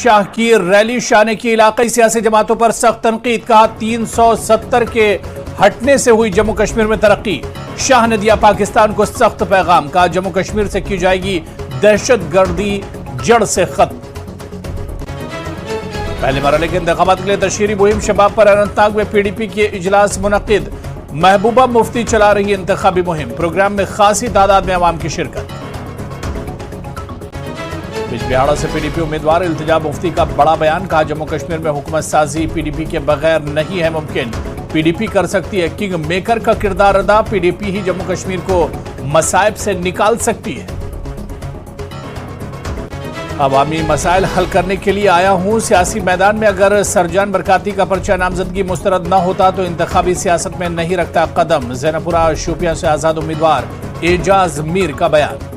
شاہ کی ریلی، شاہ نے کی علاقائی سیاسی جماعتوں پر سخت تنقید، کہا 370 کے ہٹنے سے ہوئی جموں کشمیر میں ترقی۔ شاہ نے دیا پاکستان کو سخت پیغام، کہا جموں کشمیر سے کی جائے گی دہشت گردی جڑ سے ختم۔ پہلے مرحلے کے انتخابات کے لیے تشہیری مہم، شباب پر اننت ناگ میں پی ڈی پی کے اجلاس منعقد، محبوبہ مفتی چلا رہی انتخابی مہم، پروگرام میں خاصی تعداد میں عوام کی شرکت۔ بجبہاڑا سے پی ڈی پی امیدوار التجا مفتی کا بڑا بیان، کہا جموں کشمیر میں حکومت سازی پی ڈی پی کے بغیر نہیں ہے ممکن، پی ڈی پی کر سکتی ہے کنگ میکر کا کردار ادا، پی ڈی پی ہی جموں کشمیر کو مصائب سے نکال سکتی ہے۔ عوامی مسائل حل کرنے کے لیے آیا ہوں، سیاسی میدان میں اگر سرجان برکاتی کا پرچہ نامزدگی مسترد نہ ہوتا تو انتخابی سیاست میں نہیں رکھتا قدم، زینب پورہ شوپیاں سے آزاد امیدوار اعجاز میر کا بیان۔